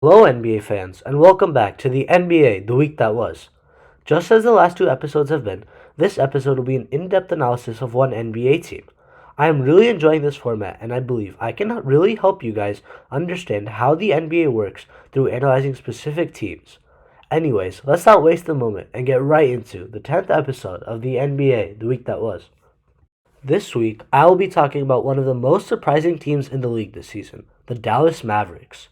Hello, NBA fans, and welcome back to the NBA The Week That Was. Just as the last two episodes have been, this episode will be an in depth analysis of one NBA team. I am really enjoying this format, and I believe I can really help you guys understand how the NBA works through analyzing specific teams. Anyways, let's not waste a moment and get right into the 10th episode of the NBA The Week That Was. This week, I will be talking about one of the most surprising teams in the league this season, the Dallas Mavericks.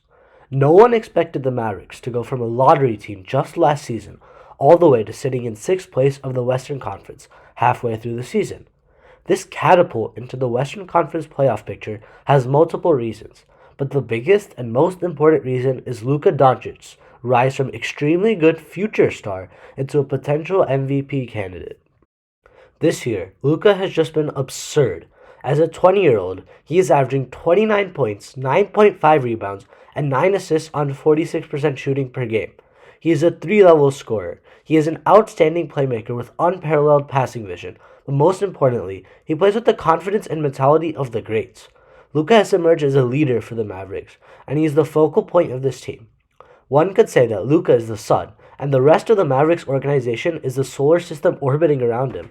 No one expected the Mavericks to go from a lottery team just last season all the way to sitting in sixth place of the Western Conference halfway through the season. This catapult into the Western Conference playoff picture has multiple reasons, but the biggest and most important reason is Luka Doncic's rise from extremely good future star into a potential MVP candidate. This year, Luka has just been absurd. As a 20-year-old, he is averaging 29 points, 9.5 rebounds, and 9 assists on 46% shooting per game. He is a three-level scorer. He is an outstanding playmaker with unparalleled passing vision, but most importantly, he plays with the confidence and mentality of the greats. Luka has emerged as a leader for the Mavericks, and he is the focal point of this team. One could say that Luka is the sun, and the rest of the Mavericks organization is the solar system orbiting around him.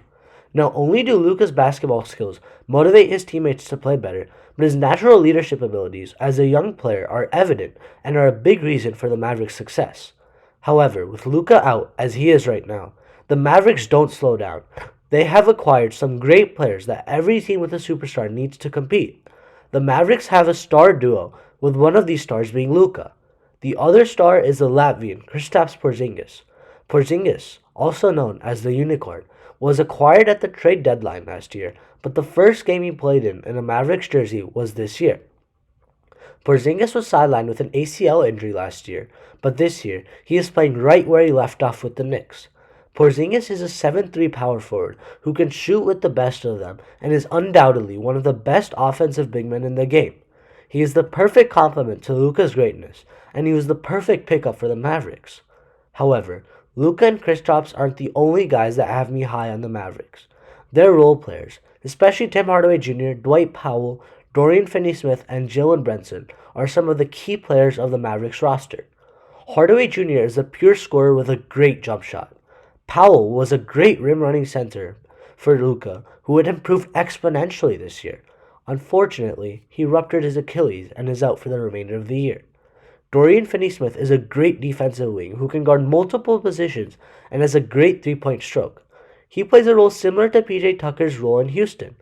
Not only do Luka's basketball skills motivate his teammates to play better, but his natural leadership abilities as a young player are evident and are a big reason for the Mavericks' success. However, with Luka out as he is right now, the Mavericks don't slow down. They have acquired some great players that every team with a superstar needs to compete. The Mavericks have a star duo, with one of these stars being Luka. The other star is the Latvian Kristaps Porzingis. Porzingis, also known as the Unicorn, was acquired at the trade deadline last year, but the first game he played in a Mavericks jersey was this year. Porzingis was sidelined with an ACL injury last year, but this year he is playing right where he left off with the Knicks. Porzingis is a 7'3" power forward who can shoot with the best of them and is undoubtedly one of the best offensive big men in the game. He is the perfect complement to Luka's greatness, and he was the perfect pickup for the Mavericks. However, Luka and Kristaps aren't the only guys that have me high on the Mavericks. Their role players, especially Tim Hardaway Jr., Dwight Powell, Dorian Finney-Smith, and Jalen Brunson, are some of the key players of the Mavericks roster. Hardaway Jr. is a pure scorer with a great jump shot. Powell was a great rim-running center for Luka, who would improve exponentially this year. Unfortunately, he ruptured his Achilles and is out for the remainder of the year. Dorian Finney-Smith is a great defensive wing who can guard multiple positions and has a great three-point stroke. He plays a role similar to PJ Tucker's role in Houston.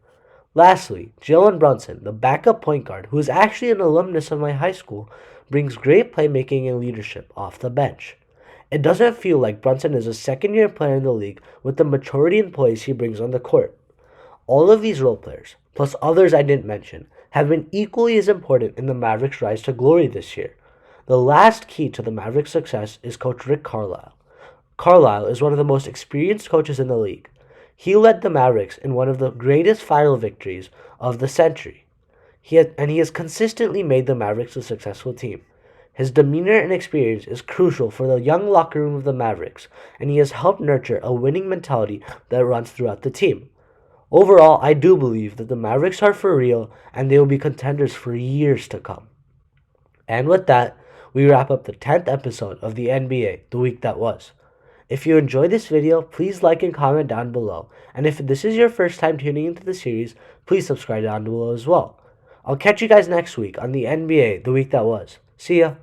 Lastly, Jalen Brunson, the backup point guard, who is actually an alumnus of my high school, brings great playmaking and leadership off the bench. It doesn't feel like Brunson is a second-year player in the league with the maturity and poise he brings on the court. All of these role players, plus others I didn't mention, have been equally as important in the Mavericks' rise to glory this year. The last key to the Mavericks' success is Coach Rick Carlisle. Carlisle is one of the most experienced coaches in the league. He led the Mavericks in one of the greatest final victories of the century. He has consistently made the Mavericks a successful team. His demeanor and experience is crucial for the young locker room of the Mavericks, and he has helped nurture a winning mentality that runs throughout the team. Overall, I do believe that the Mavericks are for real, and they will be contenders for years to come. And with that, we wrap up the 10th episode of the NBA, The Week That Was. If you enjoyed this video, please like and comment down below. And if this is your first time tuning into the series, please subscribe down below as well. I'll catch you guys next week on the NBA, The Week That Was. See ya!